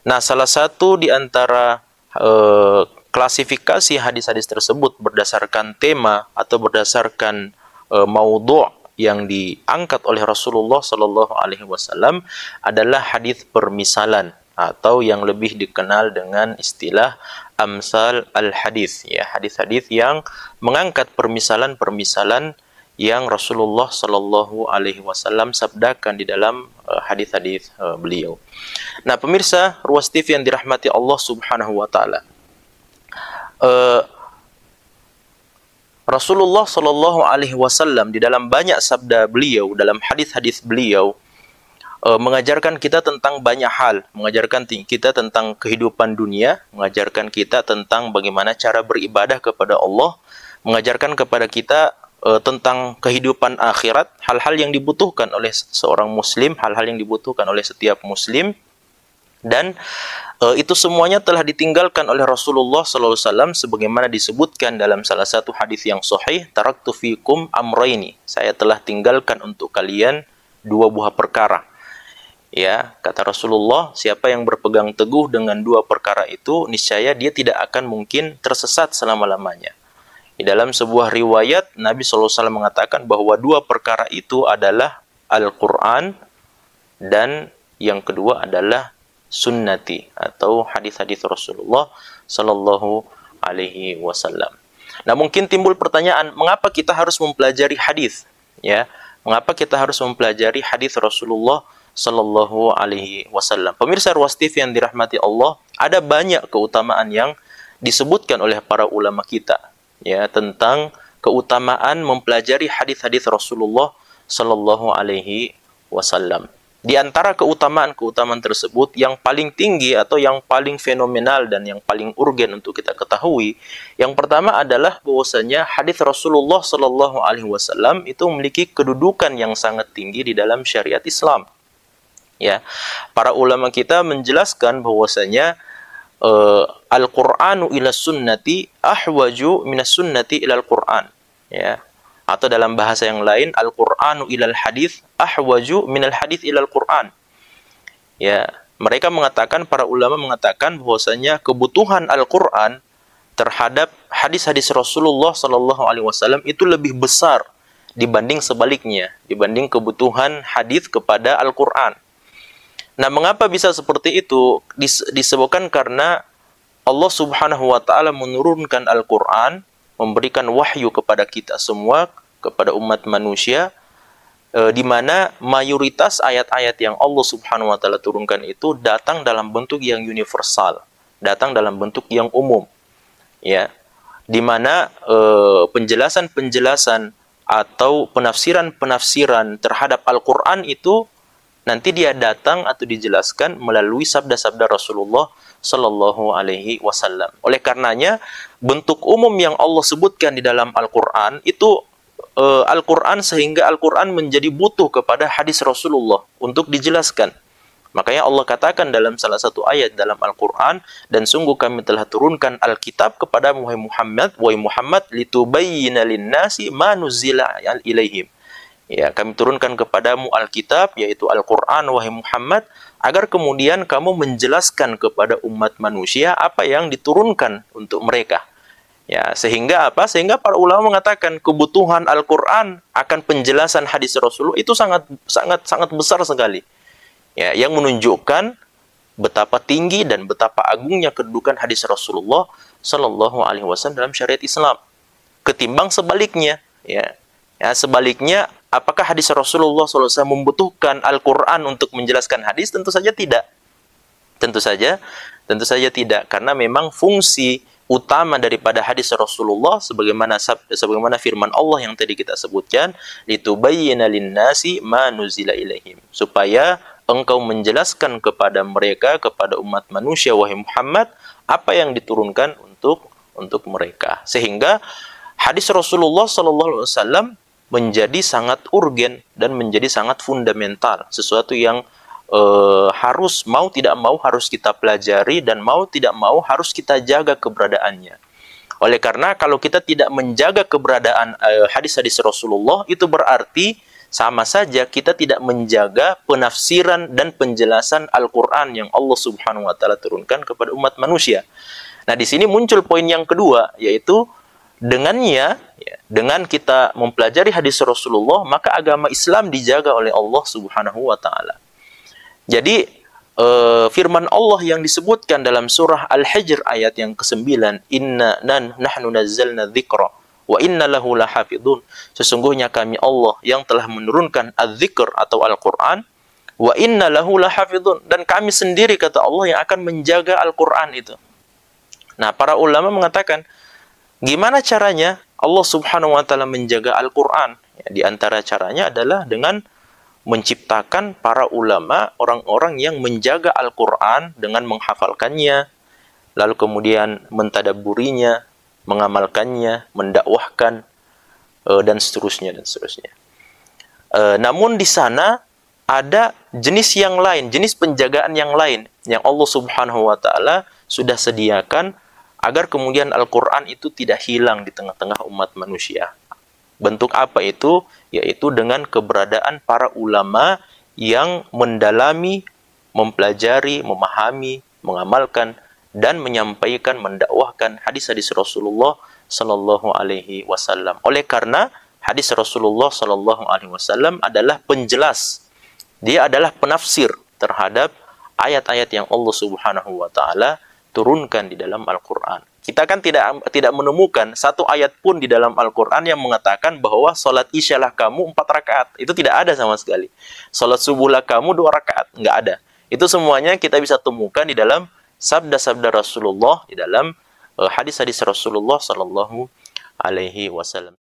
Nah, salah satu di antara klasifikasi hadis-hadis tersebut berdasarkan tema atau berdasarkan maudhu' yang diangkat oleh Rasulullah Shallallahu Alaihi Wasallam adalah hadis permisalan atau yang lebih dikenal dengan istilah amsal al-hadis, ya, hadis-hadis yang mengangkat permisalan-permisalan yang Rasulullah Shallallahu Alaihi Wasallam sabdakan di dalam hadis-hadis beliau. Nah, pemirsa Ruas TV yang dirahmati Allah Subhanahu Wa Taala, Rasulullah Shallallahu Alaihi Wasallam di dalam banyak sabda beliau, dalam hadis-hadis beliau, mengajarkan kita tentang banyak hal, mengajarkan kita tentang kehidupan dunia, mengajarkan kita tentang bagaimana cara beribadah kepada Allah, mengajarkan kepada kita tentang kehidupan akhirat, hal-hal yang dibutuhkan oleh seorang muslim, hal-hal yang dibutuhkan oleh setiap muslim, dan itu semuanya telah ditinggalkan oleh Rasulullah SAW sebagaimana disebutkan dalam salah satu hadis yang sahih, taraktu fikum amrayni, saya telah tinggalkan untuk kalian dua buah perkara. Ya, kata Rasulullah, siapa yang berpegang teguh dengan dua perkara itu, niscaya dia tidak akan mungkin tersesat selama-lamanya. Di dalam sebuah riwayat, Nabi SAW mengatakan bahwa dua perkara itu adalah Al-Quran dan yang kedua adalah sunnati atau hadis-hadis Rasulullah Sallallahu Alaihi Wasallam. Nah, mungkin timbul pertanyaan, mengapa kita harus mempelajari hadis? Ya, mengapa kita harus mempelajari hadis Rasulullah Sallallahu Alaihi Wasallam? Pemirsa Ruas TV yang dirahmati Allah, ada banyak keutamaan yang disebutkan oleh para ulama kita, ya, tentang keutamaan mempelajari hadis-hadis Rasulullah Sallallahu Alaihi Wasallam. Di antara keutamaan-keutamaan tersebut, yang paling tinggi atau yang paling fenomenal dan yang paling urgen untuk kita ketahui, yang pertama adalah bahwasanya hadis Rasulullah Sallallahu Alaihi Wasallam itu memiliki kedudukan yang sangat tinggi di dalam syariat Islam. Ya, para ulama kita menjelaskan bahwasanya Al-Qur'anu ila sunnati ahwaju minas sunnati ilal Qur'an, ya. Atau dalam bahasa yang lain, Al-Qur'anu ilal hadis ahwaju minal hadis ilal Qur'an. Ya, mereka mengatakan, para ulama mengatakan bahwasanya kebutuhan Al-Qur'an terhadap hadis-hadis Rasulullah Sallallahu Alaihi Wasallam itu lebih besar dibanding sebaliknya, dibanding kebutuhan hadis kepada Al-Qur'an. Nah, mengapa bisa seperti itu? Disebabkan karena Allah Subhanahu wa Ta'ala menurunkan Al-Qur'an, memberikan wahyu kepada kita semua, kepada umat manusia, di mana mayoritas ayat-ayat yang Allah Subhanahu wa Ta'ala turunkan itu datang dalam bentuk yang universal, datang dalam bentuk yang umum, ya, di mana penjelasan-penjelasan atau penafsiran-penafsiran terhadap Al-Qur'an itu nanti dia datang atau dijelaskan melalui sabda-sabda Rasulullah Sallallahu Alaihi Wasallam. Oleh karenanya, bentuk umum yang Allah sebutkan di dalam Al-Quran itu Al-Quran, sehingga Al-Quran menjadi butuh kepada hadis Rasulullah untuk dijelaskan. Makanya Allah katakan dalam salah satu ayat dalam Al-Quran, dan sungguh kami telah turunkan Alkitab kepada wahai Muhammad, litubayyina linnasi ma nuzzila ilaihim. Ya, kami turunkan kepadamu Alkitab, yaitu Al-Quran, wahai Muhammad, agar kemudian kamu menjelaskan kepada umat manusia apa yang diturunkan untuk mereka. Ya, sehingga apa? Sehingga para ulama mengatakan kebutuhan Al-Quran akan penjelasan hadis Rasulullah itu sangat besar sekali. Ya, yang menunjukkan betapa tinggi dan betapa agungnya kedudukan hadis Rasulullah Sallallahu Alaihi Wasallam dalam syariat Islam. Ketimbang sebaliknya, ya. Ya, sebaliknya, apakah hadis Rasulullah SAW membutuhkan Al-Quran untuk menjelaskan hadis? Tentu saja tidak. Tentu saja tidak. Karena memang fungsi utama daripada hadis Rasulullah, sebagaimana firman Allah yang tadi kita sebutkan, litubayyina linnasi ma nuzila ilaihim, supaya engkau menjelaskan kepada mereka, kepada umat manusia, wahai Muhammad, apa yang diturunkan untuk mereka. Sehingga hadis Rasulullah SAW menjadi sangat urgen dan menjadi sangat fundamental, sesuatu yang harus mau tidak mau harus kita pelajari, dan mau tidak mau harus kita jaga keberadaannya. Oleh karena kalau kita tidak menjaga keberadaan hadis-hadis Rasulullah, itu berarti sama saja kita tidak menjaga penafsiran dan penjelasan Al-Quran yang Allah Subhanahu wa Ta'ala turunkan kepada umat manusia. Nah, di sini muncul poin yang kedua, yaitu dengannya, dengan kita mempelajari hadis Rasulullah, maka agama Islam dijaga oleh Allah Subhanahu wa Ta'ala. Jadi, firman Allah yang disebutkan dalam surah Al-Hijr ayat yang ke-9, Inna nahnu nazzalna dzikra wa inna lahu lahafidun. Sesungguhnya kami Allah yang telah menurunkan az-zikr atau Al-Quran, wa inna lahu lahafidun, dan kami sendiri, kata Allah, yang akan menjaga Al-Quran itu. Nah, para ulama mengatakan, gimana caranya Allah Subhanahu wa Ta'ala menjaga Al-Quran? Ya, di antara caranya adalah dengan menciptakan para ulama, orang-orang yang menjaga Al-Quran dengan menghafalkannya, lalu kemudian mentadabburinya, mengamalkannya, mendakwahkan, dan seterusnya, dan seterusnya. Namun di sana ada jenis yang lain, jenis penjagaan yang lain, yang Allah Subhanahu wa Ta'ala sudah sediakan agar kemudian Al-Quran itu tidak hilang di tengah-tengah umat manusia. Bentuk apa itu? Yaitu dengan keberadaan para ulama yang mendalami, mempelajari, memahami, mengamalkan, dan menyampaikan, mendakwahkan hadis-hadis Rasulullah Sallallahu Alaihi Wasallam. Oleh karena hadis Rasulullah Sallallahu Alaihi Wasallam adalah penjelas, dia adalah penafsir terhadap ayat-ayat yang Allah Subhanahu Wa Taala turunkan di dalam Al-Quran. Kita kan tidak menemukan satu ayat pun di dalam Al-Quran yang mengatakan bahwa salat isyalah kamu 4 rakaat. Itu tidak ada sama sekali. Salat subuhlah kamu 2 rakaat. Nggak ada. Itu semuanya kita bisa temukan di dalam sabda-sabda Rasulullah, di dalam hadis-hadis Rasulullah Sallallahu Alaihi Wasallam.